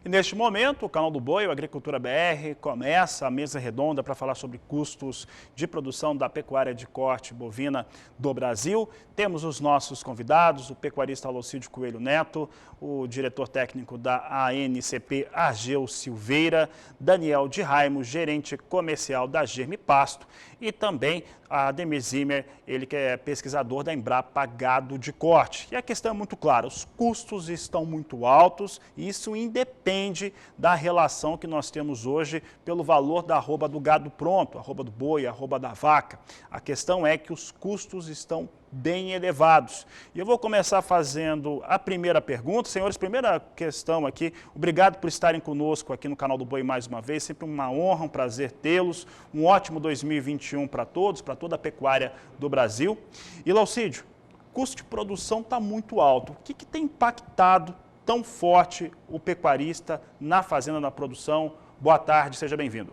E neste momento, o canal do Boi, o Agricultura BR, começa a mesa redonda para falar sobre custos de produção da pecuária de corte bovina do Brasil. Temos os nossos convidados, o pecuarista Alocídio Coelho Neto, o diretor técnico da ANCP, Argeu Silveira, Daniel de Raimo, gerente comercial da Germe Pasto, e também a Ademir Zimmer, ele que é pesquisador da Embrapa Gado de Corte. E a questão é muito clara, os custos estão muito altos e isso independe da relação que nós temos hoje pelo valor da arroba do gado pronto, arroba do boi, arroba da vaca. A questão é que os custos estão bem elevados. E eu vou começar fazendo a primeira pergunta. Senhores, primeira questão aqui, obrigado por estarem conosco aqui no canal do Boi mais uma vez, sempre uma honra, um prazer tê-los, um ótimo 2021 para todos, para toda a pecuária do Brasil. E Laucídio, o custo de produção está muito alto. O que tem impactado tão forte o pecuarista na fazenda, na produção? Boa tarde, seja bem-vindo.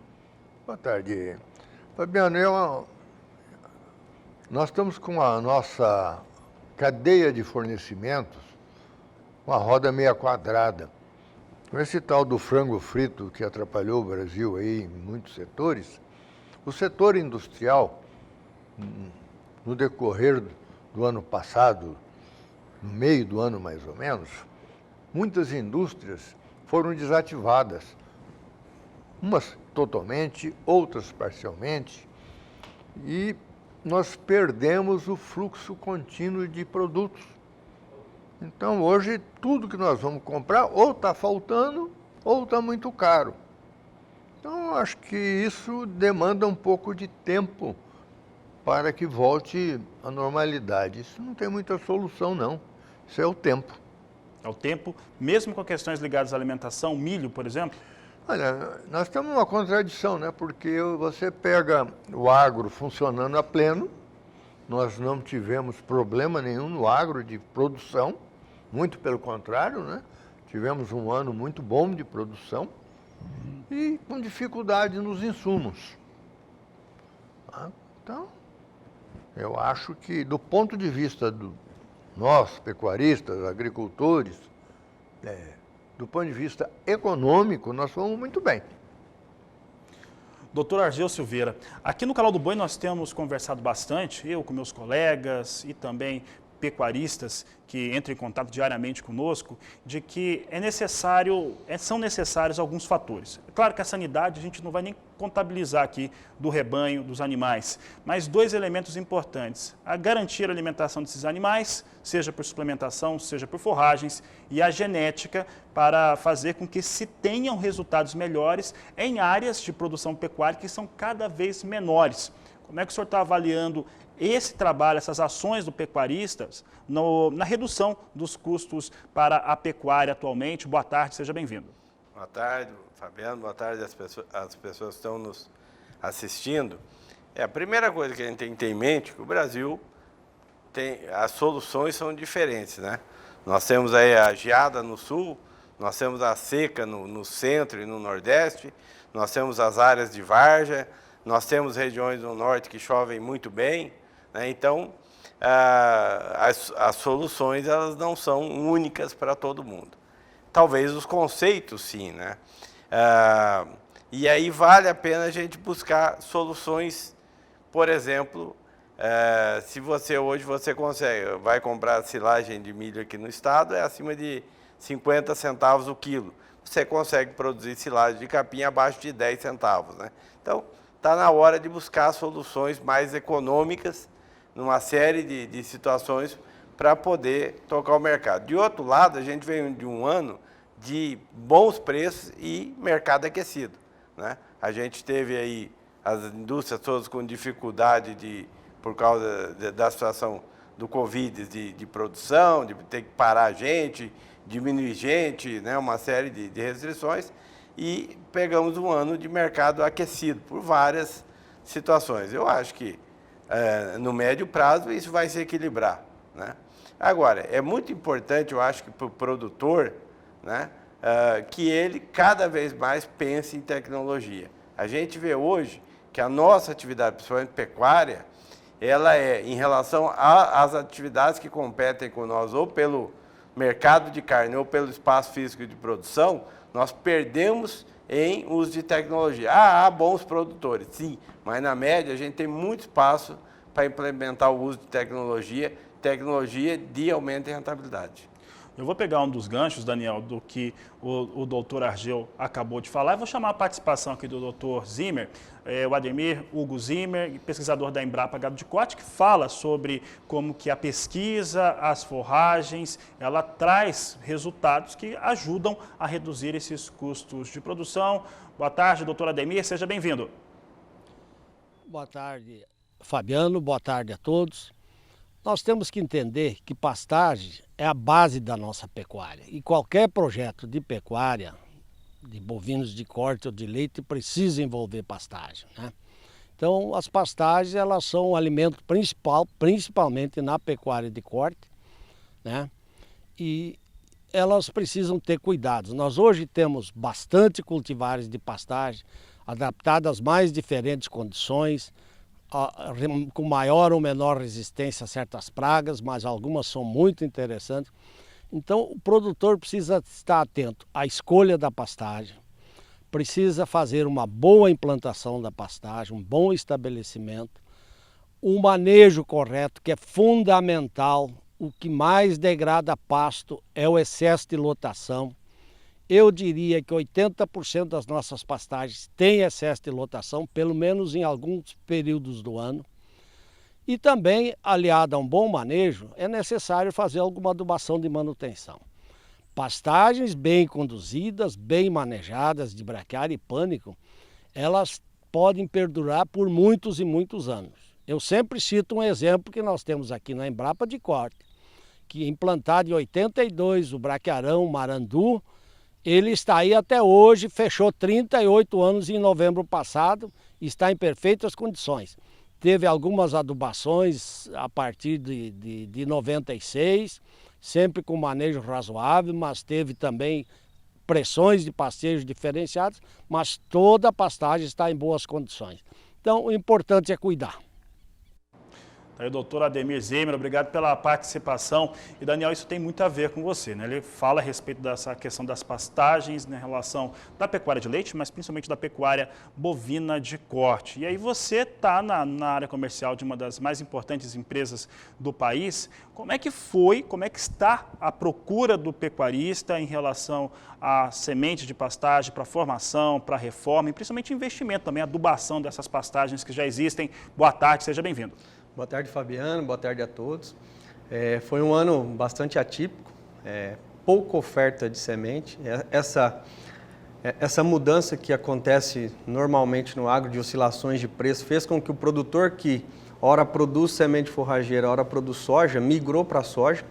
Boa tarde. Fabiano, nós estamos com a nossa cadeia de fornecimentos, uma roda meia quadrada. Com esse tal do frango frito que atrapalhou o Brasil aí em muitos setores, o setor industrial, no decorrer do ano passado, no meio do ano mais ou menos, muitas indústrias foram desativadas, umas totalmente, outras parcialmente, e nós perdemos o fluxo contínuo de produtos. Então, hoje, tudo que nós vamos comprar ou está faltando ou está muito caro. Então, acho que isso demanda um pouco de tempo para que volte à normalidade. Isso não tem muita solução, não. Isso é o tempo. É o tempo, mesmo com questões ligadas à alimentação, milho, por exemplo? Olha, nós temos uma contradição, né? Porque você pega o agro funcionando a pleno, nós não tivemos problema nenhum no agro de produção, muito pelo contrário, né? Tivemos um ano muito bom de produção e com dificuldade nos insumos. Então, eu acho que do ponto de vista do nós, pecuaristas, agricultores, do ponto de vista econômico, nós fomos muito bem. Doutor Argeu Silveira, aqui no canal do Boi nós temos conversado bastante, eu com meus colegas e também pecuaristas que entram em contato diariamente conosco, de que são necessários alguns fatores. É claro que a sanidade a gente não vai nem contabilizar aqui do rebanho, dos animais, mas dois elementos importantes: a garantir a alimentação desses animais, seja por suplementação, seja por forragens, e a genética para fazer com que se tenham resultados melhores em áreas de produção pecuária que são cada vez menores. Como é que o senhor está avaliando esse trabalho, essas ações do pecuaristas na redução dos custos para a pecuária atualmente? Boa tarde, seja bem-vindo. Boa tarde, Fabiano. Boa tarde às pessoas que estão nos assistindo. A primeira coisa que a gente tem que ter em mente é que o Brasil as soluções são diferentes, né? Nós temos aí a geada no sul, nós temos a seca no centro e no nordeste, nós temos as áreas de várzea, nós temos regiões no norte que chovem muito bem, né? Então, as soluções elas não são únicas para todo mundo. Talvez os conceitos, sim, né? E aí vale a pena a gente buscar soluções, por exemplo, se hoje você vai comprar silagem de milho aqui no estado, é acima de 50 centavos o quilo. Você consegue produzir silagem de capim abaixo de 10 centavos, né? Então, está na hora de buscar soluções mais econômicas numa série de situações para poder tocar o mercado. De outro lado, a gente vem de um ano de bons preços e mercado aquecido, né? A gente teve aí as indústrias todas com dificuldade por causa da situação do Covid de produção, de ter que parar gente, diminuir gente, né? Uma série de restrições. E pegamos um ano de mercado aquecido por várias situações. Eu acho que no médio prazo isso vai se equilibrar, né? Agora, é muito importante, eu acho que para o produtor, né, que ele cada vez mais pense em tecnologia. A gente vê hoje que a nossa atividade, principalmente pecuária, ela em relação às atividades que competem com nós, ou pelo mercado de carne, ou pelo espaço físico de produção, nós perdemos em uso de tecnologia. Há bons produtores, sim, mas na média a gente tem muito espaço para implementar o uso de tecnologia de aumento em rentabilidade. Eu vou pegar um dos ganchos, Daniel, do que o doutor Argel acabou de falar. Eu vou chamar a participação aqui do doutor Zimmer, o Ademir Hugo Zimmer, pesquisador da Embrapa Gado de Corte, que fala sobre como que a pesquisa, as forragens, ela traz resultados que ajudam a reduzir esses custos de produção. Boa tarde, doutor Ademir, seja bem-vindo. Boa tarde, Fabiano, boa tarde a todos. Nós temos que entender que pastagem é a base da nossa pecuária e qualquer projeto de pecuária, de bovinos de corte ou de leite, precisa envolver pastagem, né? Então, as pastagens, elas são o alimento principal, principalmente na pecuária de corte, né? E elas precisam ter cuidados. Nós hoje temos bastante cultivares de pastagem, adaptadas às mais diferentes condições, com maior ou menor resistência a certas pragas, mas algumas são muito interessantes. Então, o produtor precisa estar atento à escolha da pastagem, precisa fazer uma boa implantação da pastagem, um bom estabelecimento, um manejo correto, que é fundamental. O que mais degrada pasto é o excesso de lotação. Eu diria que 80% das nossas pastagens têm excesso de lotação, pelo menos em alguns períodos do ano. E também, aliado a um bom manejo, é necessário fazer alguma adubação de manutenção. Pastagens bem conduzidas, bem manejadas, de braquiária e pânico, elas podem perdurar por muitos e muitos anos. Eu sempre cito um exemplo que nós temos aqui na Embrapa de Corte, que implantado em 82, o braquiarão Marandu, ele está aí até hoje, fechou 38 anos em novembro passado, está em perfeitas condições. Teve algumas adubações a partir de 96, sempre com manejo razoável, mas teve também pressões de pastejo diferenciadas, mas toda a pastagem está em boas condições. Então, o importante é cuidar. Aí, doutor Ademir Zimmer, obrigado pela participação. E, Daniel, isso tem muito a ver com você, né? Ele fala a respeito dessa questão das pastagens, né, em relação da pecuária de leite, mas principalmente da pecuária bovina de corte. E aí você está na área comercial de uma das mais importantes empresas do país. Como é que está a procura do pecuarista em relação à semente de pastagem, para formação, para reforma e principalmente investimento também, adubação dessas pastagens que já existem? Boa tarde, seja bem-vindo. Boa tarde, Fabiano. Boa tarde a todos. Foi um ano bastante atípico, pouca oferta de semente. Essa mudança que acontece normalmente no agro de oscilações de preço fez com que o produtor que ora produz semente forrageira, ora produz soja, migrou para a soja.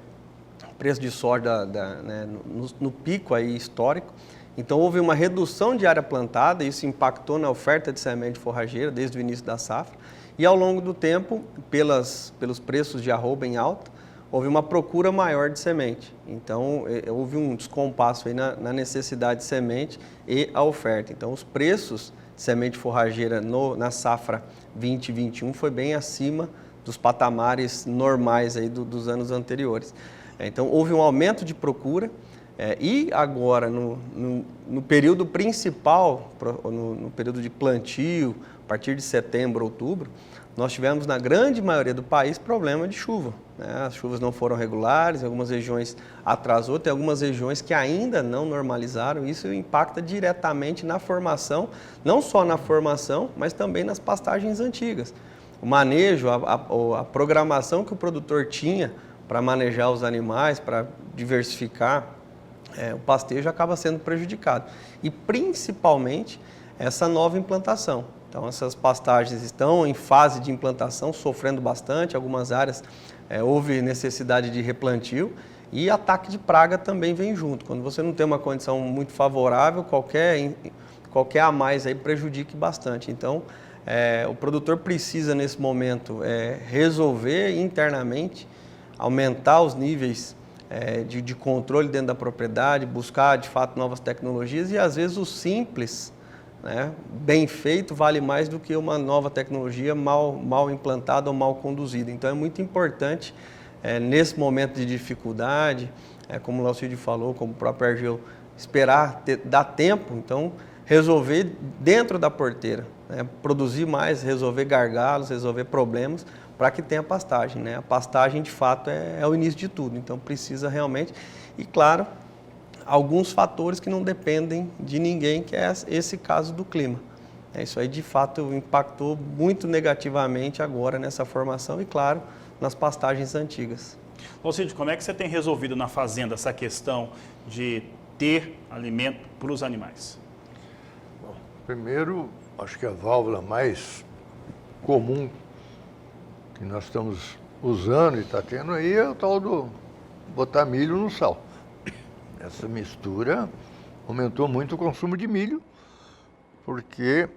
O preço de soja né, no pico aí histórico. Então houve uma redução de área plantada, isso impactou na oferta de semente forrageira desde o início da safra. E ao longo do tempo, pelos preços de arroba em alta, houve uma procura maior de semente. Então, houve um descompasso aí na necessidade de semente e a oferta. Então, os preços de semente forrageira na safra 2021 foi bem acima dos patamares normais aí dos anos anteriores. Então, houve um aumento de procura e agora, no período principal, no período de plantio, a partir de setembro, outubro, nós tivemos na grande maioria do país problema de chuva, né? As chuvas não foram regulares, em algumas regiões atrasou, tem algumas regiões que ainda não normalizaram, isso impacta diretamente na formação, não só na formação, mas também nas pastagens antigas. O manejo, a programação que o produtor tinha para manejar os animais, para diversificar o pastejo acaba sendo prejudicado. E principalmente essa nova implantação. Então essas pastagens estão em fase de implantação, sofrendo bastante, algumas áreas houve necessidade de replantio e ataque de praga também vem junto. Quando você não tem uma condição muito favorável, qualquer a mais aí prejudique bastante. Então o produtor precisa nesse momento resolver internamente, aumentar os níveis de controle dentro da propriedade, buscar de fato novas tecnologias e às vezes o simples, né, bem feito vale mais do que uma nova tecnologia mal implantada ou mal conduzida. Então é muito importante nesse momento de dificuldade, como o Laucídio falou, como o próprio Argel esperar, dar tempo, então resolver dentro da porteira, né? Produzir mais, resolver gargalos, resolver problemas para que tenha pastagem, né? A pastagem de fato é o início de tudo, então precisa realmente, e claro, alguns fatores que não dependem de ninguém, que é esse caso do clima. Isso aí de fato impactou muito negativamente agora nessa formação e claro, nas pastagens antigas. Alcide, como é que você tem resolvido na fazenda essa questão de ter alimento para os animais? Bom, primeiro, acho que a válvula mais comum que nós estamos usando e está tendo aí é o tal do botar milho no sal. Essa mistura aumentou muito o consumo de milho, porque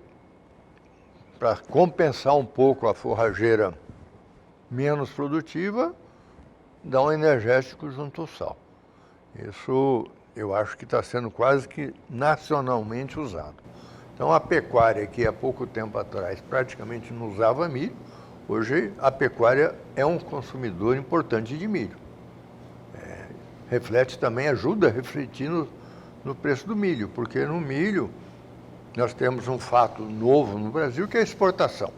para compensar um pouco a forrageira menos produtiva, dá um energético junto ao sal. Isso eu acho que está sendo quase que nacionalmente usado. Então a pecuária que há pouco tempo atrás praticamente não usava milho, hoje a pecuária é um consumidor importante de milho. Reflete também, ajuda a refletir no preço do milho, porque no milho nós temos um fato novo no Brasil, que é a exportação.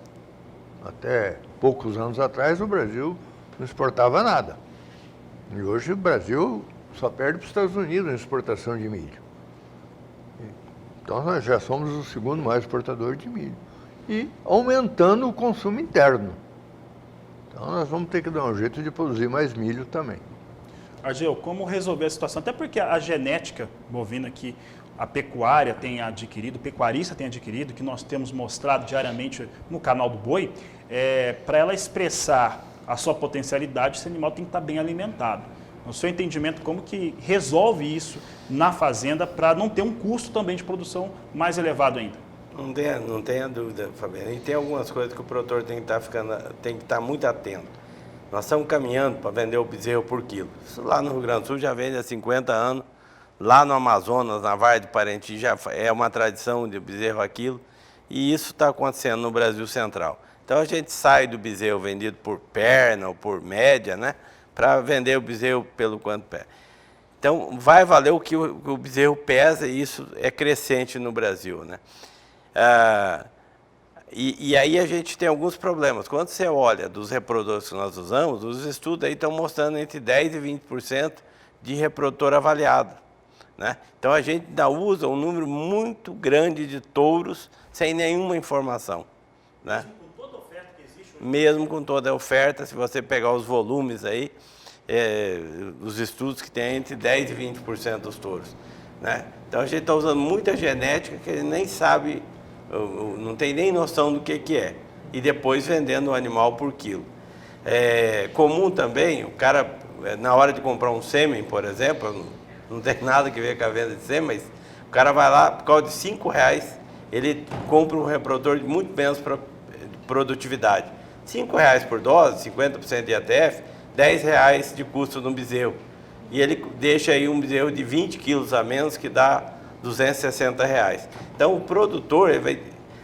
Até poucos anos atrás o Brasil não exportava nada. E hoje o Brasil só perde para os Estados Unidos na exportação de milho. Então nós já somos o segundo maior exportador de milho. E aumentando o consumo interno. Então nós vamos ter que dar um jeito de produzir mais milho também. Argel, como resolver a situação? Até porque a genética bovina que a pecuária tem adquirido, o pecuarista tem adquirido, que nós temos mostrado diariamente no canal do Boi, para ela expressar a sua potencialidade, esse animal tem que estar bem alimentado. No seu entendimento, como que resolve isso na fazenda para não ter um custo também de produção mais elevado ainda? Não tenha dúvida, Fabiano. E tem algumas coisas que o produtor tem que estar muito atento. Nós estamos caminhando para vender o bezerro por quilo. Isso lá no Rio Grande do Sul já vende há 50 anos. Lá no Amazonas, na Vargem do Parenti, já é uma tradição de bezerro a quilo. E isso está acontecendo no Brasil Central. Então a gente sai do bezerro vendido por perna ou por média, né? Para vender o bezerro pelo quanto pesa. Então vai valer o que o bezerro pesa e isso é crescente no Brasil, né? E aí a gente tem alguns problemas. Quando você olha dos reprodutores que nós usamos, os estudos aí estão mostrando entre 10% e 20% de reprodutor avaliado, né? Então a gente ainda usa um número muito grande de touros sem nenhuma informação, né? Mesmo com toda a oferta que existe hoje? Mesmo com toda a oferta, se você pegar os volumes aí, os estudos que tem entre 10% e 20% dos touros, né? Então a gente está usando muita genética que a gente nem sabe, não tem nem noção do que é. E depois vendendo o animal por quilo. É comum também, o cara, na hora de comprar um sêmen, por exemplo, não tem nada que ver com a venda de sêmen, mas o cara vai lá, por causa de R$5, ele compra um reprodutor de muito menos produtividade. R$5 por dose, 50% de IATF, R$10 de custo no bezerro. E ele deixa aí um bezerro de 20 quilos a menos, que dá R$260. Então o produtor,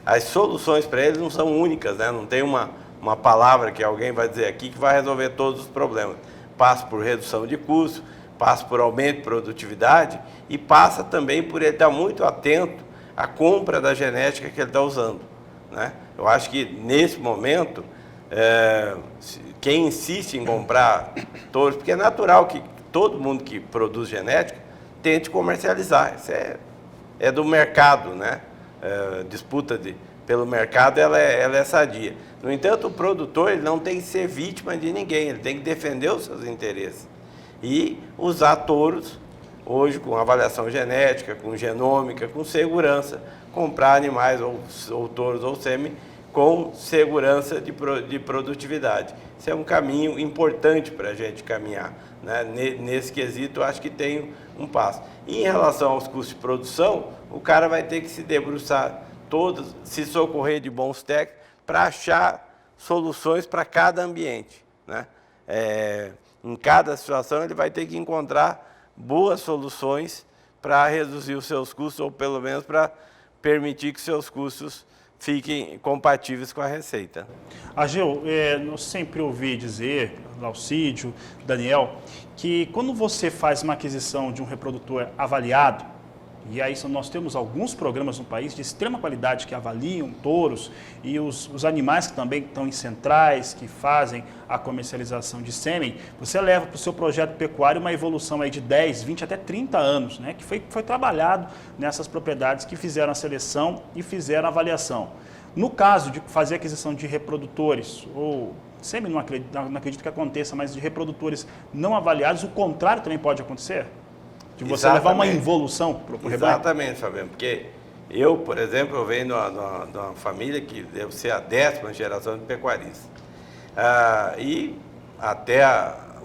as soluções para ele não são únicas, né? Não tem uma palavra que alguém vai dizer aqui que vai resolver todos os problemas. Passa por redução de custo, passa por aumento de produtividade e passa também por ele estar muito atento à compra da genética que ele está usando, né? Eu acho que nesse momento, quem insiste em comprar touros, porque é natural que todo mundo que produz genética tente comercializar, isso é do mercado, né? Disputa pelo mercado ela é sadia. No entanto, o produtor ele não tem que ser vítima de ninguém, ele tem que defender os seus interesses e usar touros hoje com avaliação genética, com genômica, com segurança, comprar animais ou touros ou sêmen com segurança de produtividade. Isso é um caminho importante para a gente caminhar, né? Nesse quesito, eu acho que tem um passo. E em relação aos custos de produção, o cara vai ter que se debruçar todos, se socorrer de bons técnicos para achar soluções para cada ambiente, né? Em cada situação, ele vai ter que encontrar boas soluções para reduzir os seus custos, ou pelo menos para permitir que seus custos fiquem compatíveis com a receita. Argel, eu sempre ouvi dizer, Alcídio, Daniel, que quando você faz uma aquisição de um reprodutor avaliado, E aí nós temos alguns programas no país de extrema qualidade que avaliam touros e os animais que também estão em centrais, que fazem a comercialização de sêmen. Você leva para o seu projeto pecuário uma evolução aí de 10, 20 até 30 anos, né? Que foi trabalhado nessas propriedades que fizeram a seleção e fizeram a avaliação. No caso de fazer aquisição de reprodutores, ou sêmen não acredito que aconteça, mas de reprodutores não avaliados, o contrário também pode acontecer? De você levar uma involução para o rebanho? Exatamente, Fabiano, porque eu, por exemplo, eu venho de uma família que deve ser a 10ª geração de pecuaristas. E até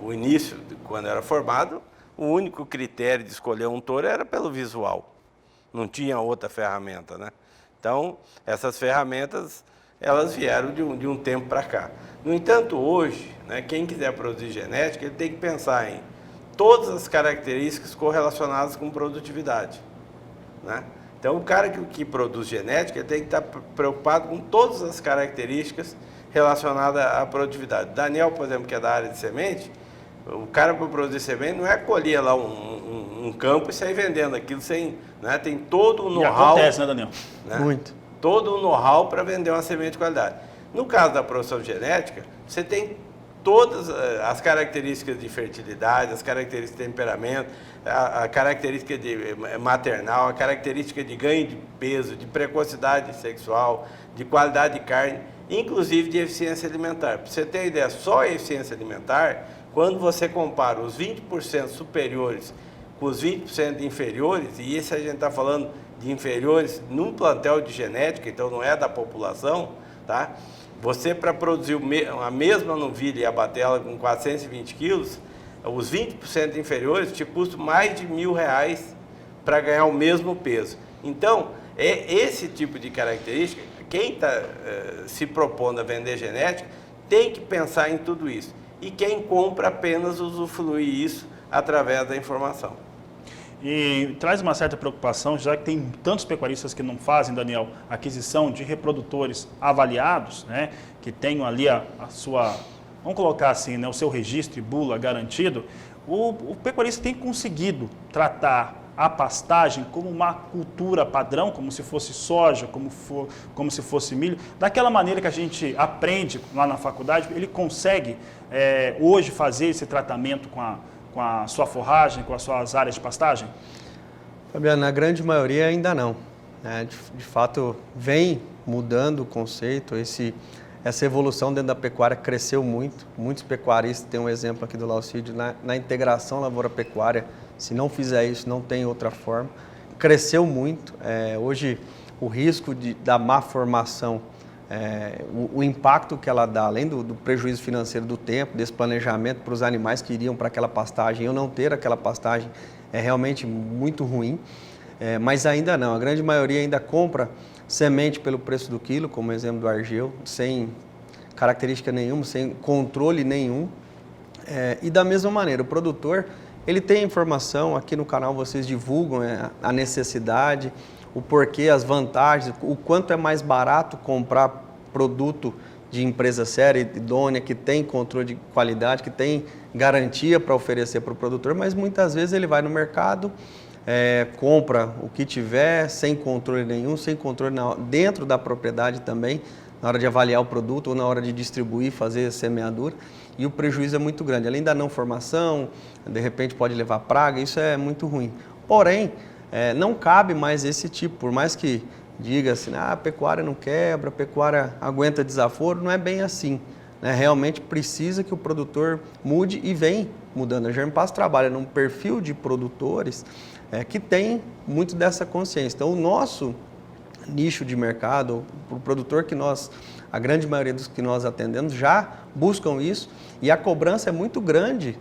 o início, quando era formado, o único critério de escolher um touro era pelo visual. Não tinha outra ferramenta, né? Então, essas ferramentas, elas vieram de um tempo para cá. No entanto, hoje, né, quem quiser produzir genética, ele tem que pensar em todas as características correlacionadas com produtividade, né? Então, o cara que produz genética, ele tem que estar preocupado com todas as características relacionadas à produtividade. Daniel, por exemplo, que é da área de semente, o cara para produzir semente não é colher lá um campo e sair vendendo aquilo sem, né? Tem todo o know-how. Acontece, né, Daniel? Né? Muito. Todo o know-how para vender uma semente de qualidade. No caso da produção genética, você tem todas as características de fertilidade, as características de temperamento, a característica de maternal, a característica de ganho de peso, de precocidade sexual, de qualidade de carne, inclusive de eficiência alimentar. Para você ter ideia, só a eficiência alimentar, quando você compara os 20% superiores com os 20% inferiores, e isso a gente está falando de inferiores num plantel de genética, então não é da população, tá? Você, para produzir a mesma novilha e abatê-la com 420 quilos, os 20% inferiores te custam mais de R$1.000 para ganhar o mesmo peso. Então, é esse tipo de característica, quem está se propondo a vender genética tem que pensar em tudo isso. E quem compra apenas usufrui isso através da informação. E traz uma certa preocupação, já que tem tantos pecuaristas que não fazem, Daniel, aquisição de reprodutores avaliados, né, que tenham ali a sua, vamos colocar assim, né, o seu registro e bula garantido. O pecuarista tem conseguido tratar a pastagem como uma cultura padrão, como se fosse soja, como se fosse milho, daquela maneira que a gente aprende lá na faculdade. Ele consegue hoje fazer esse tratamento com a sua forragem, com as suas áreas de pastagem? Fabiano, na grande maioria ainda não, né? De fato, vem mudando o conceito, essa evolução dentro da pecuária cresceu muito. Muitos pecuaristas, tem um exemplo aqui do Laucídio, na integração lavoura-pecuária, se não fizer isso, não tem outra forma. Cresceu muito. Hoje, o risco da má formação, o impacto que ela dá, além do prejuízo financeiro do tempo, desse planejamento para os animais que iriam para aquela pastagem, eu não ter aquela pastagem, é realmente muito ruim. Mas ainda não, a grande maioria ainda compra semente pelo preço do quilo, como o exemplo do Argeu, sem característica nenhuma, sem controle nenhum. E da mesma maneira, o produtor, ele tem informação, aqui no canal vocês divulgam a necessidade, o porquê, as vantagens, o quanto é mais barato comprar produto de empresa séria, idônea, que tem controle de qualidade, que tem garantia para oferecer para o produtor, mas muitas vezes ele vai no mercado, compra o que tiver, sem controle nenhum, sem controle dentro da propriedade também, na hora de avaliar o produto ou na hora de distribuir, fazer a semeadura, e o prejuízo é muito grande. Além da não formação, de repente pode levar praga, isso é muito ruim. Porém, não cabe mais esse tipo, por mais que diga assim, a pecuária não quebra, a pecuária aguenta desaforo, não é bem assim, né? Realmente precisa que o produtor mude e vem mudando. A Germpass trabalha num perfil de produtores que tem muito dessa consciência. Então, o nosso nicho de mercado, o produtor que a grande maioria dos que nós atendemos já buscam isso, e a cobrança é muito grande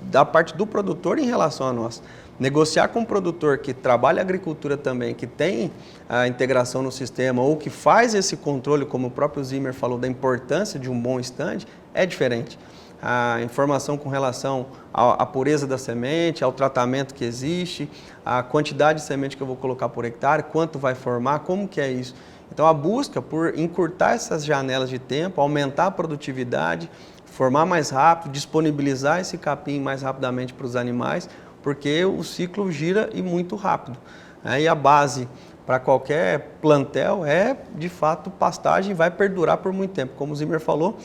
da parte do produtor em relação a nós. Negociar com um produtor que trabalha agricultura também, que tem a integração no sistema ou que faz esse controle, como o próprio Zimmer falou, da importância de um bom stand, é diferente. A informação com relação à pureza da semente, ao tratamento que existe, a quantidade de semente que eu vou colocar por hectare, quanto vai formar, como que é isso. Então a busca por encurtar essas janelas de tempo, aumentar a produtividade, formar mais rápido, disponibilizar esse capim mais rapidamente para os animais, porque o ciclo gira e muito rápido. né? E a base para qualquer plantel é, de fato, pastagem e vai perdurar por muito tempo. Como o Zimmer falou,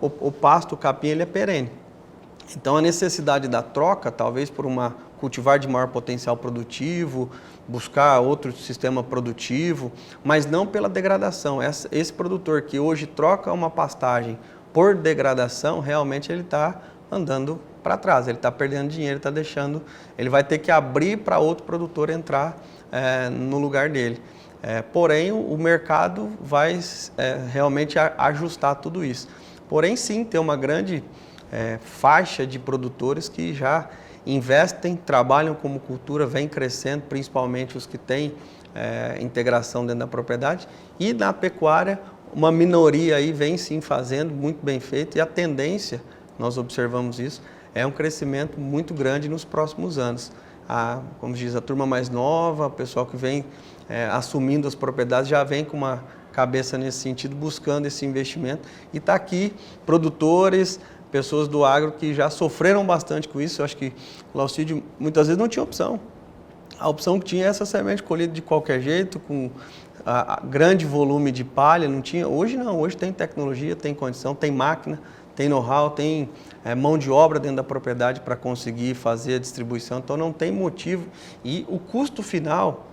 o pasto, o capim, ele é perene. Então, a necessidade da troca, talvez por uma cultivar de maior potencial produtivo, buscar outro sistema produtivo, mas não pela degradação. Esse produtor que hoje troca uma pastagem por degradação, realmente ele está andando para trás, ele está perdendo dinheiro, está deixando, ele vai ter que abrir para outro produtor entrar no lugar dele. Porém, o mercado vai realmente ajustar tudo isso. Porém, sim, tem uma grande faixa de produtores que já investem, trabalham como cultura, vem crescendo, principalmente os que têm integração dentro da propriedade. E na pecuária, uma minoria aí vem sim fazendo, muito bem feito, e a tendência, nós observamos isso, é um crescimento muito grande nos próximos anos. Como diz, a turma mais nova, o pessoal que vem assumindo as propriedades, já vem com uma cabeça nesse sentido, buscando esse investimento. E está aqui produtores, pessoas do agro que já sofreram bastante com isso. Eu acho que o Laucídio muitas vezes não tinha opção. A opção que tinha é essa semente colhida de qualquer jeito, com grande volume de palha, não tinha. Hoje não, hoje tem tecnologia, tem condição, tem máquina, tem know-how, tem mão de obra dentro da propriedade para conseguir fazer a distribuição, então não tem motivo. E o custo final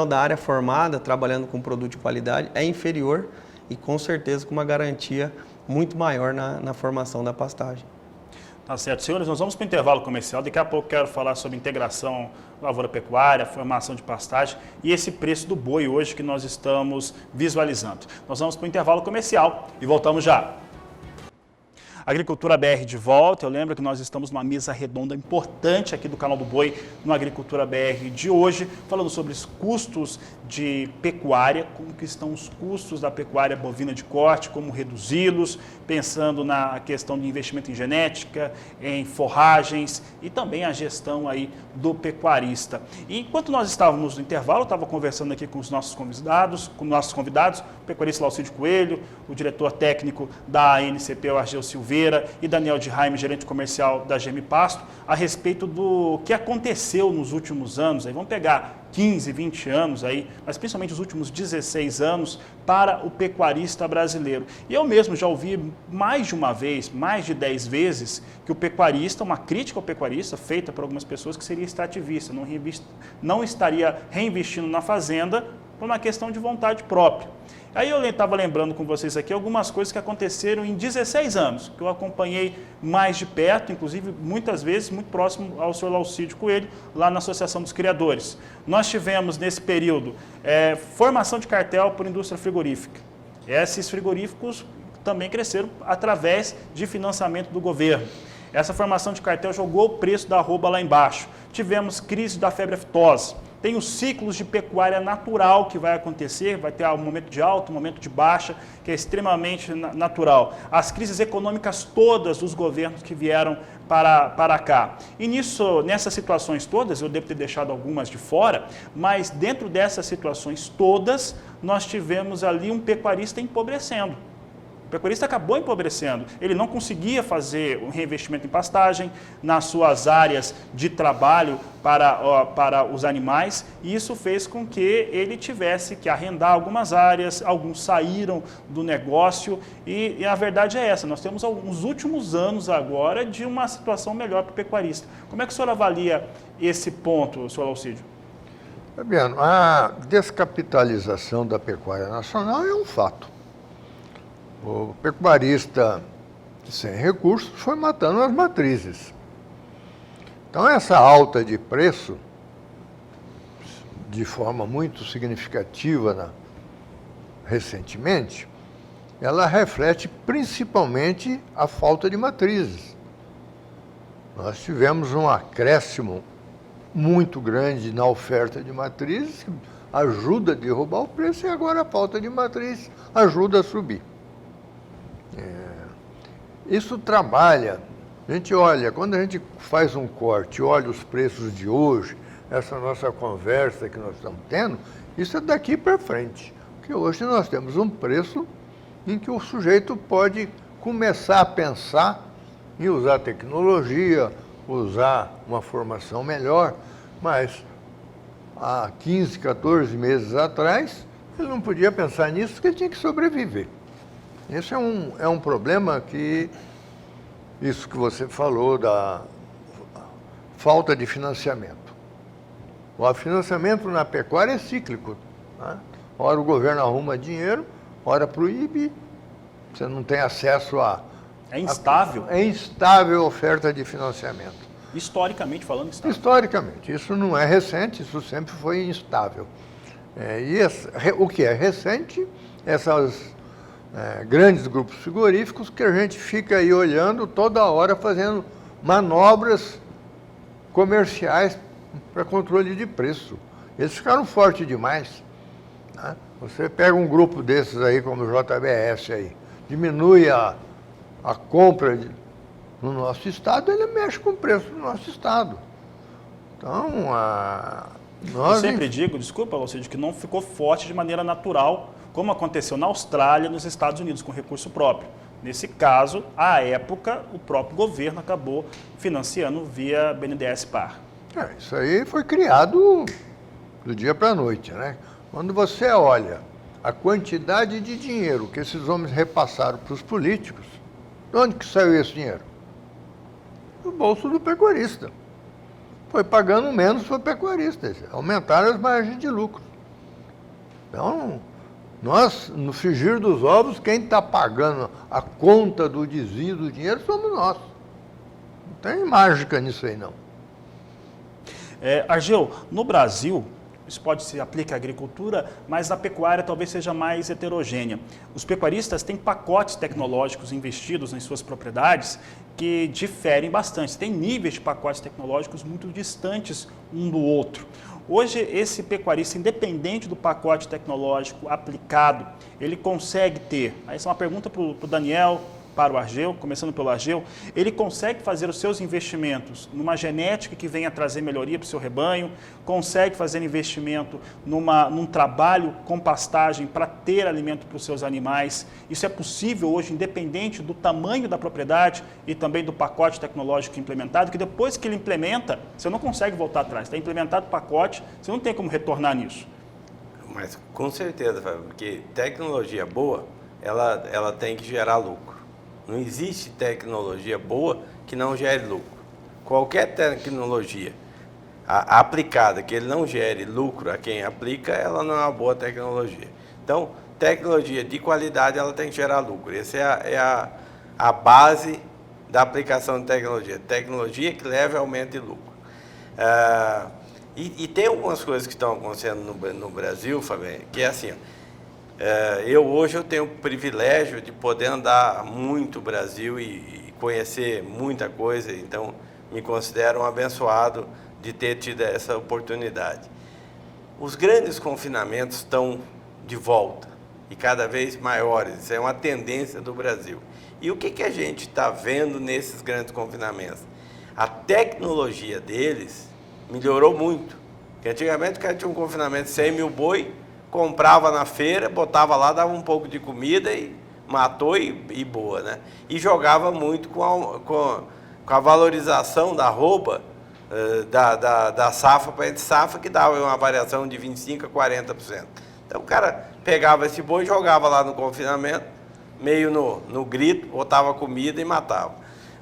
da área formada, trabalhando com produto de qualidade, é inferior e com certeza com uma garantia muito maior na formação da pastagem. Tá certo, senhores, nós vamos para o intervalo comercial. Daqui a pouco quero falar sobre integração lavoura-pecuária, formação de pastagem e esse preço do boi hoje que nós estamos visualizando. Nós vamos para o intervalo comercial e voltamos já. Agricultura BR de volta. Eu lembro que nós estamos numa mesa redonda importante aqui do Canal do Boi, no Agricultura BR de hoje, falando sobre os custos de pecuária, como que estão os custos da pecuária bovina de corte, como reduzi-los, pensando na questão de investimento em genética, em forragens e também a gestão aí do pecuarista. E enquanto nós estávamos no intervalo, eu estava conversando aqui com os nossos convidados, o pecuarista Laucídio Coelho, o diretor técnico da ANCP, o Argel Silveira, e Daniel de Jaime, gerente comercial da GM Pasto, a respeito do que aconteceu nos últimos anos. Aí vamos pegar 15, 20 anos aí, mas principalmente os últimos 16 anos para o pecuarista brasileiro. E eu mesmo já ouvi mais de uma vez, mais de 10 vezes, que o pecuarista, uma crítica ao pecuarista feita por algumas pessoas, que seria extrativista, não estaria reinvestindo na fazenda por uma questão de vontade própria. Aí eu estava lembrando com vocês aqui algumas coisas que aconteceram em 16 anos, que eu acompanhei mais de perto, inclusive muitas vezes muito próximo ao senhor Laucídio Coelho, lá na Associação dos Criadores. Nós tivemos nesse período formação de cartel por indústria frigorífica. Esses frigoríficos também cresceram através de financiamento do governo. Essa formação de cartel jogou o preço da arroba lá embaixo. Tivemos crise da febre aftosa. Tem os ciclos de pecuária natural que vai acontecer, vai ter um momento de alta, um momento de baixa, que é extremamente natural. As crises econômicas todas dos governos que vieram para cá. E nessas situações todas, eu devo ter deixado algumas de fora, mas dentro dessas situações todas, nós tivemos ali um pecuarista empobrecendo. O pecuarista acabou empobrecendo. Ele não conseguia fazer um reinvestimento em pastagem nas suas áreas de trabalho para os animais, e isso fez com que ele tivesse que arrendar algumas áreas, alguns saíram do negócio, e a verdade é essa, nós temos alguns últimos anos agora de uma situação melhor para o pecuarista. Como é que o senhor avalia esse ponto, senhor Laucídio? Fabiano, a descapitalização da pecuária nacional é um fato. O pecuarista sem recursos foi matando as matrizes. Então, essa alta de preço, de forma muito significativa recentemente, ela reflete principalmente a falta de matrizes. Nós tivemos um acréscimo muito grande na oferta de matrizes, que ajuda a derrubar o preço, e agora a falta de matriz ajuda a subir. Isso trabalha. A gente olha, quando a gente faz um corte, olha os preços de hoje, essa nossa conversa que nós estamos tendo, isso é daqui para frente. Porque hoje nós temos um preço em que o sujeito pode começar a pensar em usar tecnologia, usar uma formação melhor, mas há 15, 14 meses atrás, ele não podia pensar nisso porque ele tinha que sobreviver. Esse é um problema que, isso que você falou da falta de financiamento. O financiamento na pecuária é cíclico. Né? Ora o governo arruma dinheiro, ora proíbe, você não tem acesso a... É instável? É instável a oferta de financiamento. Historicamente falando, instável. Historicamente, isso não é recente, isso sempre foi instável. O que é recente, essas grandes grupos frigoríficos que a gente fica aí olhando toda hora fazendo manobras comerciais para controle de preço. Eles ficaram fortes demais. Né? Você pega um grupo desses aí, como o JBS aí, diminui a compra no nosso estado, ele mexe com o preço do nosso estado. Então, eu sempre digo, desculpa, Alcide, que não ficou forte de maneira natural, como aconteceu na Austrália, nos Estados Unidos, com recurso próprio. Nesse caso, à época, o próprio governo acabou financiando via BNDES Par. Isso aí foi criado do dia para a noite, né? Quando você olha a quantidade de dinheiro que esses homens repassaram para os políticos, de onde que saiu esse dinheiro? Do bolso do pecuarista. Foi pagando menos para o pecuarista, aumentaram as margens de lucro. Então, nós, no frigir dos ovos, quem está pagando a conta do desvio do dinheiro somos nós. Não tem mágica nisso aí, não. Argel, no Brasil, isso pode se aplicar à agricultura, mas a pecuária talvez seja mais heterogênea. Os pecuaristas têm pacotes tecnológicos investidos em suas propriedades que diferem bastante. Tem níveis de pacotes tecnológicos muito distantes um do outro. Hoje, esse pecuarista, independente do pacote tecnológico aplicado, ele consegue ter, essa é uma pergunta para o Daniel, para o Argel, começando pelo Argel, ele consegue fazer os seus investimentos numa genética que venha trazer melhoria para o seu rebanho, consegue fazer investimento num trabalho com pastagem para ter alimento para os seus animais. Isso é possível hoje, independente do tamanho da propriedade e também do pacote tecnológico implementado, que depois que ele implementa, você não consegue voltar atrás. Está implementado o pacote, você não tem como retornar nisso. Mas com certeza, Fábio, porque tecnologia boa, ela tem que gerar lucro. Não existe tecnologia boa que não gere lucro. Qualquer tecnologia aplicada que ele não gere lucro a quem aplica, ela não é uma boa tecnologia. Então, tecnologia de qualidade, ela tem que gerar lucro. Essa é a base da aplicação de tecnologia. Tecnologia que leve a aumento de lucro. E tem algumas coisas que estão acontecendo no Brasil, Fábio, que é assim, hoje eu tenho o privilégio de poder andar muito o Brasil e conhecer muita coisa, então me considero um abençoado de ter tido essa oportunidade. Os grandes confinamentos estão de volta e cada vez maiores, isso é uma tendência do Brasil. E o que a gente está vendo nesses grandes confinamentos? A tecnologia deles melhorou muito, porque antigamente o cara tinha um confinamento de 100 mil boi, comprava na feira, botava lá, dava um pouco de comida e matou e boa, né? E jogava muito com a valorização da arroba da safra para entre safra, que dava uma variação de 25% a 40%. Então o cara pegava esse boi, jogava lá no confinamento, meio no grito, botava comida e matava.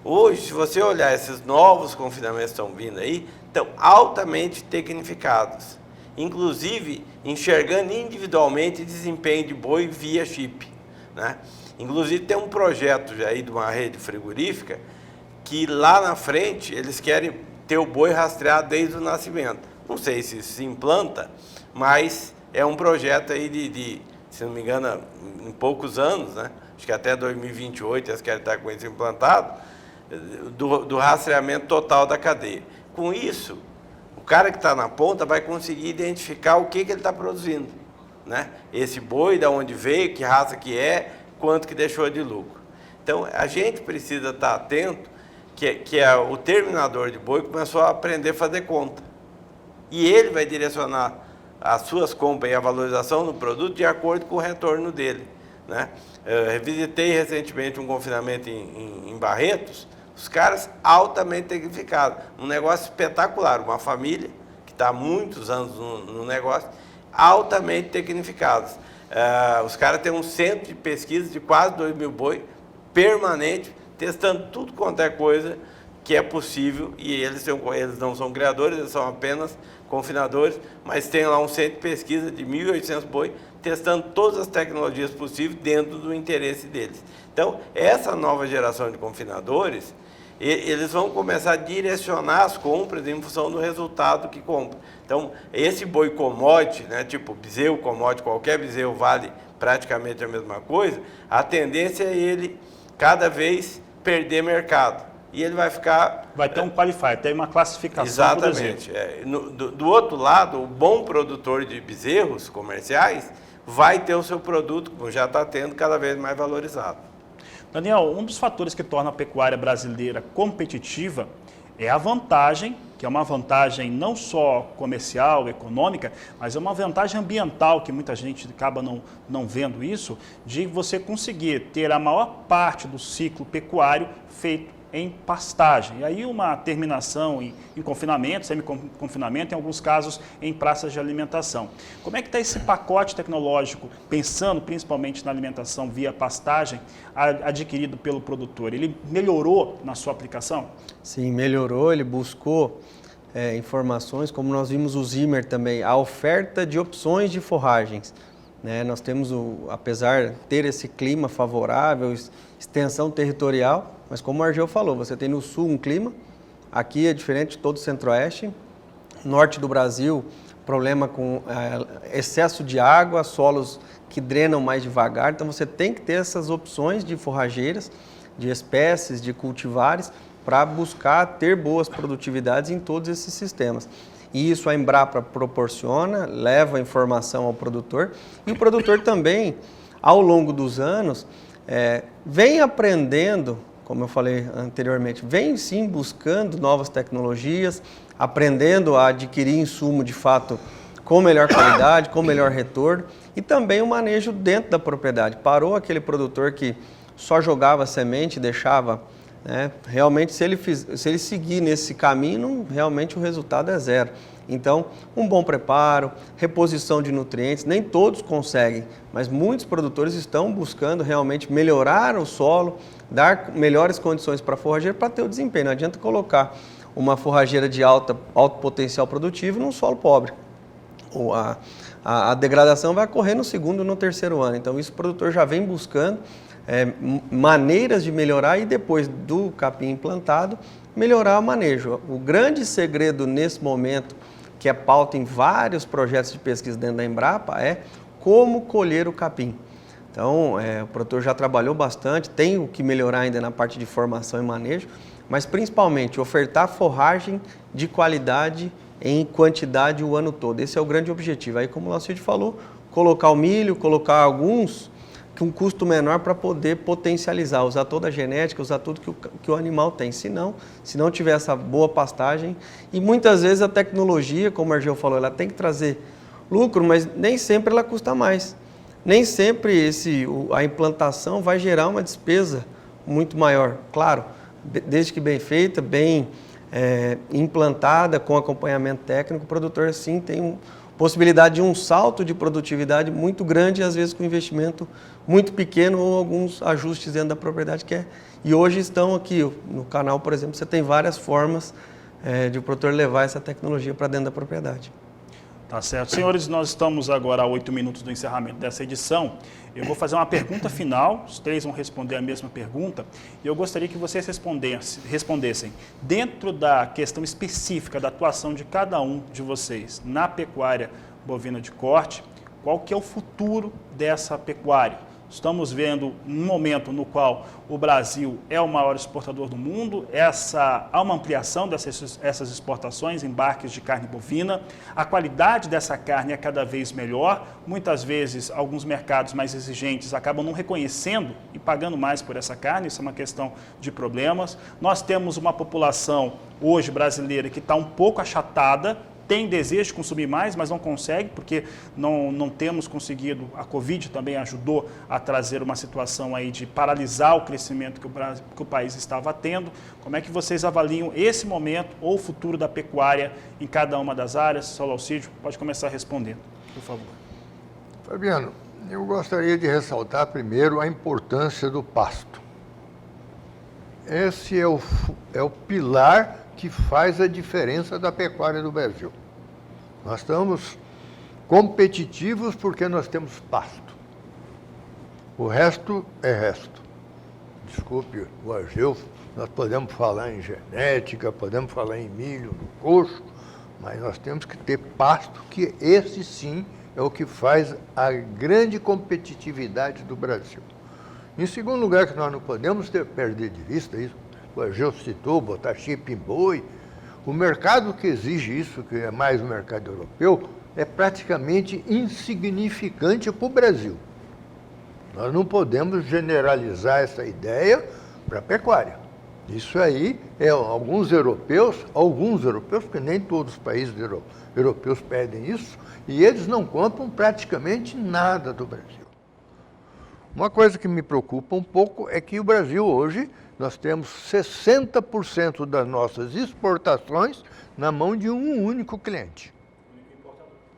Hoje, se você olhar esses novos confinamentos que estão vindo aí, estão altamente tecnificados. Inclusive enxergando individualmente desempenho de boi via chip, né? Inclusive tem um projeto já aí de uma rede frigorífica que lá na frente eles querem ter o boi rastreado desde o nascimento. Não sei se isso se implanta, mas é um projeto aí se não me engano, em poucos anos, né? Acho que até 2028 eles querem estar com isso implantado, do rastreamento total da cadeia. Com isso, o cara que está na ponta vai conseguir identificar o que ele está produzindo, né? Esse boi, de onde veio, que raça que é, quanto que deixou de lucro. Então, a gente precisa estar atento que o terminador de boi começou a aprender a fazer conta. E ele vai direcionar as suas compras e a valorização do produto de acordo com o retorno dele, né? Eu visitei recentemente um confinamento em Barretos, os caras altamente tecnificados, um negócio espetacular, uma família que que está há muitos anos no negócio, altamente tecnificados. Os caras têm um centro de pesquisa de quase 2.000 boi, permanente, testando tudo quanto é coisa que é possível, e eles não são criadores, eles são apenas confinadores, mas tem lá um centro de pesquisa de 1.800 boi, testando todas as tecnologias possíveis dentro do interesse deles. Então, essa nova geração de confinadores, eles vão começar a direcionar as compras em função do resultado que compra. Então, esse boi commodity, né, tipo bezerro commodity, qualquer bezerro vale praticamente a mesma coisa, a tendência é ele cada vez perder mercado. E ele vai ficar... Vai ter um qualifier, tem uma classificação. Exatamente. Do outro lado, o bom produtor de bezerros comerciais vai ter o seu produto, como já está tendo, cada vez mais valorizado. Daniel, um dos fatores que torna a pecuária brasileira competitiva é a vantagem, que é uma vantagem não só comercial, econômica, mas é uma vantagem ambiental, que muita gente acaba não vendo isso, de você conseguir ter a maior parte do ciclo pecuário feito em pastagem. E aí uma terminação em confinamento, semi-confinamento, em alguns casos em praças de alimentação. Como é que está esse pacote tecnológico, pensando principalmente na alimentação via pastagem, adquirido pelo produtor? Ele melhorou na sua aplicação? Sim, melhorou, ele buscou informações, como nós vimos o Zimmer também, a oferta de opções de forragens. Nós temos, apesar de ter esse clima favorável, extensão territorial, mas como o Argel falou, você tem no sul um clima, aqui é diferente de todo o centro-oeste, norte do Brasil, problema com excesso de água, solos que drenam mais devagar, então você tem que ter essas opções de forrageiras, de espécies, de cultivares, para buscar ter boas produtividades em todos esses sistemas. E isso a Embrapa proporciona, leva a informação ao produtor, e o produtor também, ao longo dos anos, vem aprendendo, como eu falei anteriormente, vem sim buscando novas tecnologias, aprendendo a adquirir insumo de fato com melhor qualidade, com melhor retorno, e também o manejo dentro da propriedade. Parou aquele produtor que só jogava semente, deixava... Realmente, se ele seguir nesse caminho, realmente o resultado é zero. Então, um bom preparo, reposição de nutrientes, nem todos conseguem, mas muitos produtores estão buscando realmente melhorar o solo, dar melhores condições para a forrageira para ter o desempenho. Não adianta colocar uma forrageira de alto potencial produtivo num solo pobre. A degradação vai ocorrer no segundo e no terceiro ano. Então, isso o produtor já vem buscando maneiras de melhorar e depois do capim implantado, melhorar o manejo. O grande segredo nesse momento, que é pauta em vários projetos de pesquisa dentro da Embrapa, é como colher o capim. Então, o produtor já trabalhou bastante, tem o que melhorar ainda na parte de formação e manejo, mas principalmente ofertar forragem de qualidade em quantidade o ano todo. Esse é o grande objetivo. Aí, como o Lacide falou, colocar o milho, colocar alguns com um custo menor para poder potencializar, usar toda a genética, usar tudo que o animal tem. Se não tiver essa boa pastagem, e muitas vezes a tecnologia, como o Argel falou, ela tem que trazer lucro, mas nem sempre ela custa mais. Nem sempre a implantação vai gerar uma despesa muito maior. Claro, desde que bem feita, bem implantada, com acompanhamento técnico, o produtor sim tem possibilidade de um salto de produtividade muito grande, às vezes com investimento muito pequeno ou alguns ajustes dentro da propriedade E hoje estão aqui no canal, por exemplo, você tem várias formas de o produtor levar essa tecnologia para dentro da propriedade. Tá certo. Senhores, nós estamos agora a 8 minutos do encerramento dessa edição. Eu vou fazer uma pergunta final, os três vão responder a mesma pergunta, e eu gostaria que vocês respondessem dentro da questão específica da atuação de cada um de vocês na pecuária bovina de corte, qual que é o futuro dessa pecuária? Estamos vendo um momento no qual o Brasil é o maior exportador do mundo, há uma ampliação dessas exportações, embarques de carne bovina, a qualidade dessa carne é cada vez melhor, muitas vezes alguns mercados mais exigentes acabam não reconhecendo e pagando mais por essa carne, isso é uma questão de problemas. Nós temos uma população hoje brasileira que está um pouco achatada, tem desejo de consumir mais, mas não consegue, porque não temos conseguido, a Covid também ajudou a trazer uma situação aí de paralisar o crescimento que o país estava tendo. Como é que vocês avaliam esse momento ou o futuro da pecuária em cada uma das áreas? Saulo Alcídio, pode começar respondendo, por favor. Fabiano, eu gostaria de ressaltar primeiro a importância do pasto. Esse é o pilar que faz a diferença da pecuária do Brasil. Nós estamos competitivos porque nós temos pasto. O resto é resto. Desculpe o Argeu, nós podemos falar em genética, podemos falar em milho, no coxo, mas nós temos que ter pasto, que esse sim é o que faz a grande competitividade do Brasil. Em segundo lugar, que nós não podemos perder de vista isso, o Argeu citou, botar chip em boi, o mercado que exige isso, que é mais o mercado europeu, é praticamente insignificante para o Brasil. Nós não podemos generalizar essa ideia para a pecuária. Isso aí é alguns europeus, porque nem todos os países europeus pedem isso, e eles não compram praticamente nada do Brasil. Uma coisa que me preocupa um pouco é que o Brasil hoje, nós temos 60% das nossas exportações na mão de um único cliente.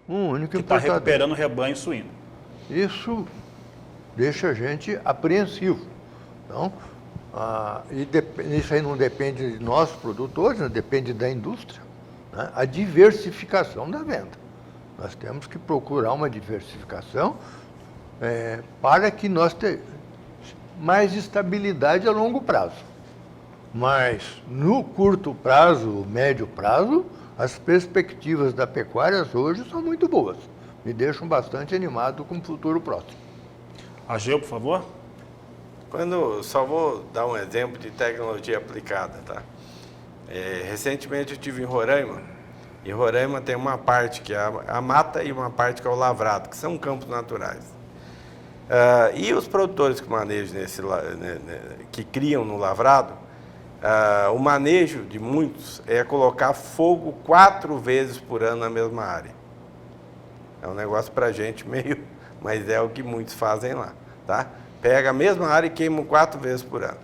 Um único importador. Que está recuperando o rebanho suíno. Isso deixa a gente apreensivo. Então, isso aí não depende de nós, produtores, não depende da indústria. Né? A diversificação da venda. Nós temos que procurar uma diversificação para que nós tenhamos mais estabilidade a longo prazo. Mas, no curto prazo, médio prazo, as perspectivas da pecuária hoje são muito boas. Me deixam bastante animado com o futuro próximo. Argeu, por favor. Só vou dar um exemplo de tecnologia aplicada, tá? Recentemente eu estive em Roraima, e Roraima tem uma parte que é a mata e uma parte que é o lavrado, que são campos naturais. E os produtores que manejam que criam no lavrado, o manejo de muitos é colocar fogo 4 vezes por ano na mesma área. É um negócio para a gente meio, mas é o que muitos fazem lá, tá? Pega a mesma área e queimam 4 vezes por ano.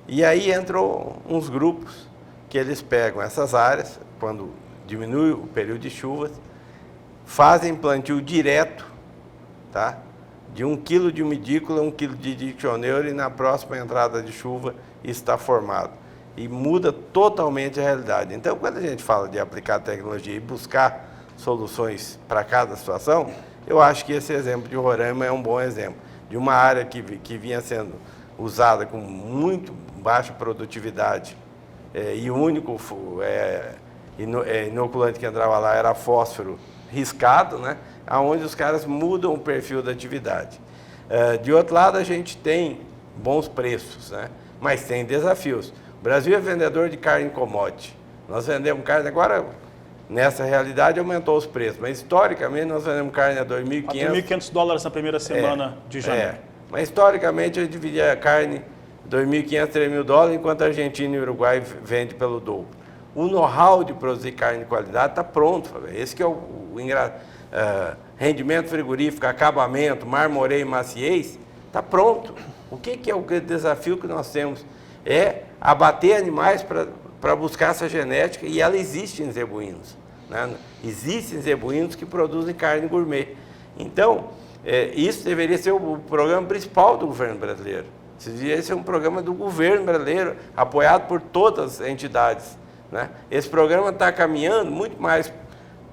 E aí entram uns grupos que eles pegam essas áreas, quando diminui o período de chuvas, fazem plantio direto, tá? De 1 quilo de umidícula, 1 quilo de dictioneiro, e na próxima entrada de chuva está formado. E muda totalmente a realidade. Então, quando a gente fala de aplicar tecnologia e buscar soluções para cada situação, eu acho que esse exemplo de Roraima é um bom exemplo. De uma área que vinha sendo usada com muito baixa produtividade, e o único inoculante que entrava lá era fósforo riscado, né? Onde os caras mudam o perfil da atividade. De outro lado, a gente tem bons preços, né? Mas tem desafios. O Brasil é vendedor de carne commodity. Nós vendemos carne, agora, nessa realidade, aumentou os preços, mas historicamente nós vendemos carne a $2.500 na primeira semana de janeiro. Mas historicamente a gente dividia a carne $2.500, $3.000, enquanto a Argentina e o Uruguai vende pelo dobro. O know-how de produzir carne de qualidade está pronto. Esse que é o rendimento frigorífico, acabamento, marmoreio e maciez, está pronto. O que é o desafio que nós temos? É abater animais para buscar essa genética, e ela existe em zebuínos. Né? Existem zebuínos que produzem carne gourmet. Então, isso deveria ser o programa principal do governo brasileiro. Isso deveria ser um programa do governo brasileiro, apoiado por todas as entidades. Né? Esse programa está caminhando muito mais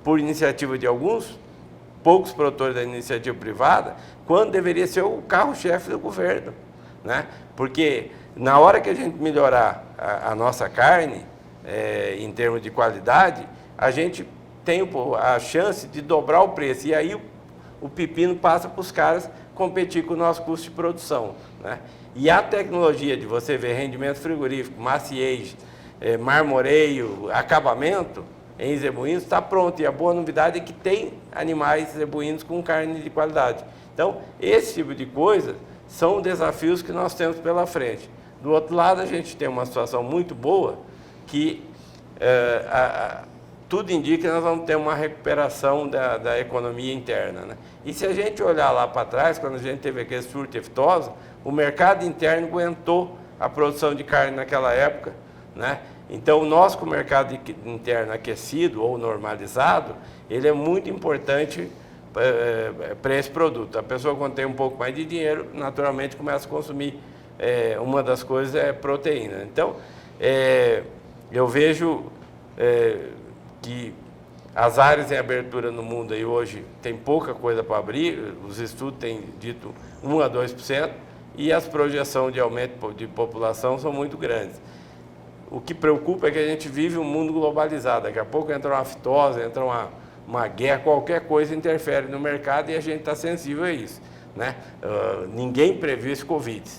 por iniciativa de alguns, poucos produtores da iniciativa privada, quando deveria ser o carro-chefe do governo. Né? Porque na hora que a gente melhorar a nossa carne, em termos de qualidade, a gente tem a chance de dobrar o preço. E aí o pepino passa para os caras competir com o nosso custo de produção. Né? E a tecnologia de você ver rendimento frigorífico, maciez, marmoreio, acabamento em zebuínos está pronto. E a boa novidade é que tem animais zebuínos com carne de qualidade. Então, esse tipo de coisa são desafios que nós temos pela frente. Do outro lado, a gente tem uma situação muito boa que tudo indica que nós vamos ter uma recuperação da economia interna, né? E se a gente olhar lá para trás, quando a gente teve aquele surto de aftosa, o mercado interno aguentou a produção de carne naquela época, né? Então, nós com o mercado interno aquecido ou normalizado, ele é muito importante para esse produto. A pessoa, quando tem um pouco mais de dinheiro, naturalmente começa a consumir, uma das coisas é proteína. Então, eu vejo que as áreas em abertura no mundo aí hoje tem pouca coisa para abrir, os estudos têm dito 1 a 2%, e as projeções de aumento de população são muito grandes. O que preocupa é que a gente vive um mundo globalizado. Daqui a pouco entra uma aftosa, entra uma guerra, qualquer coisa interfere no mercado e a gente está sensível a isso, né? Ninguém previu esse Covid,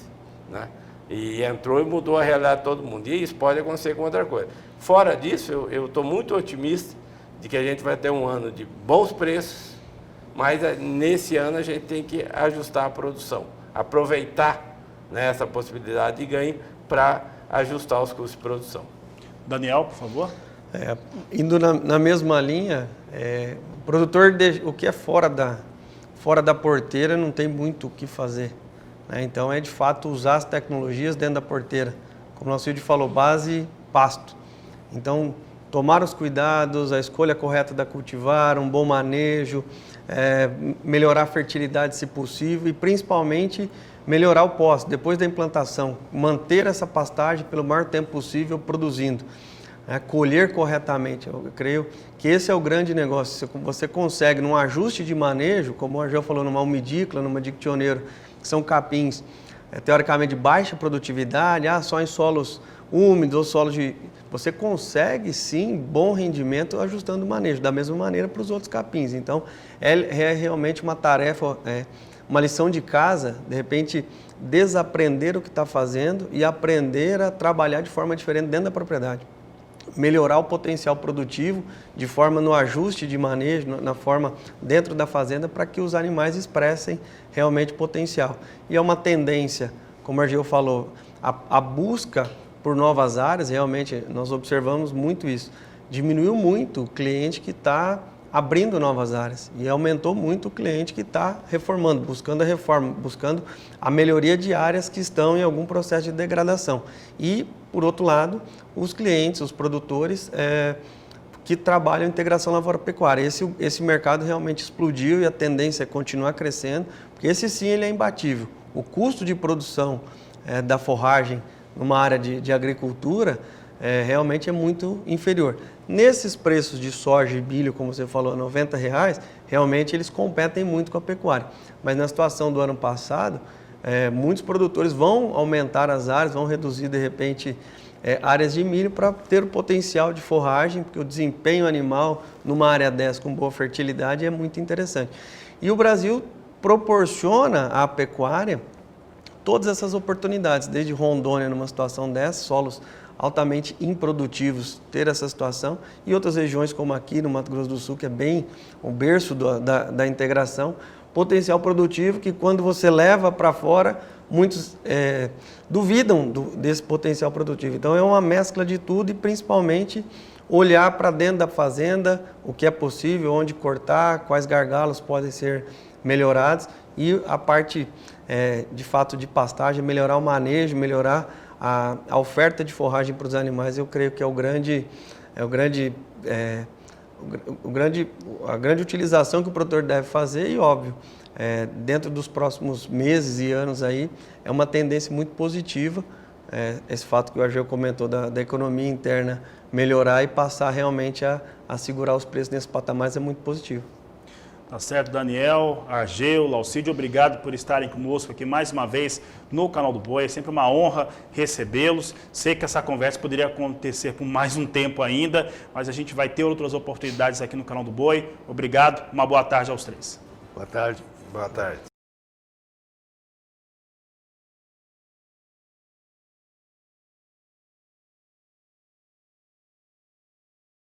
né? E entrou e mudou a realidade de todo mundo. E isso pode acontecer com outra coisa. Fora disso, eu estou muito otimista de que a gente vai ter um ano de bons preços, mas nesse ano a gente tem que ajustar a produção, aproveitar, né, essa possibilidade de ganho para ajustar os custos de produção. Daniel, por favor. Indo na mesma linha, o produtor, o que é fora da porteira não tem muito o que fazer, né? Então, de fato usar as tecnologias dentro da porteira. Como o nosso vídeo falou, base, pasto. Então, tomar os cuidados, a escolha correta da cultivar, um bom manejo, melhorar a fertilidade se possível e principalmente melhorar o pós, depois da implantação, manter essa pastagem pelo maior tempo possível produzindo, colher corretamente. Eu creio que esse é o grande negócio. Você consegue, num ajuste de manejo, como o Argel falou, numa umidícola, numa dictioneiro, que são capins teoricamente de baixa produtividade, só em solos úmidos ou solos de... Você consegue, sim, bom rendimento ajustando o manejo, da mesma maneira para os outros capins. Então, é realmente uma tarefa, uma lição de casa, de repente, desaprender o que está fazendo e aprender a trabalhar de forma diferente dentro da propriedade. Melhorar o potencial produtivo de forma no ajuste de manejo, na forma dentro da fazenda, para que os animais expressem realmente potencial. E é uma tendência, como o Argel falou, a busca por novas áreas, realmente nós observamos muito isso. Diminuiu muito o cliente que está abrindo novas áreas e aumentou muito o cliente que está reformando, buscando a reforma, buscando a melhoria de áreas que estão em algum processo de degradação. E, por outro lado, os clientes, os produtores que trabalham em integração lavoura-pecuária. Esse mercado realmente explodiu e a tendência é continuar crescendo, porque esse sim ele é imbatível. O custo de produção da forragem numa área de agricultura realmente é muito inferior. Nesses preços de soja e milho, como você falou, R$90, realmente eles competem muito com a pecuária. Mas na situação do ano passado, muitos produtores vão aumentar as áreas, vão reduzir de repente áreas de milho para ter o potencial de forragem, porque o desempenho animal numa área dessa com boa fertilidade é muito interessante. E o Brasil proporciona à pecuária todas essas oportunidades, desde Rondônia numa situação dessa, solos altamente improdutivos, ter essa situação, e outras regiões como aqui no Mato Grosso do Sul, que é bem o berço da integração, potencial produtivo que quando você leva para fora, muitos duvidam desse potencial produtivo. Então é uma mescla de tudo e principalmente olhar para dentro da fazenda, o que é possível, onde cortar, quais gargalos podem ser melhorados e a parte de fato de pastagem, melhorar o manejo, melhorar a oferta de forragem para os animais. Eu creio que a grande utilização que o produtor deve fazer e óbvio, dentro dos próximos meses e anos aí, é uma tendência muito positiva, esse fato que o Argel comentou da economia interna melhorar e passar realmente a segurar os preços nesse patamar é muito positivo. Tá certo, Daniel, Argel, Laucídio, obrigado por estarem conosco aqui mais uma vez no Canal do Boi. É sempre uma honra recebê-los. Sei que essa conversa poderia acontecer por mais um tempo ainda, mas a gente vai ter outras oportunidades aqui no Canal do Boi. Obrigado, uma boa tarde aos três. Boa tarde. Boa tarde.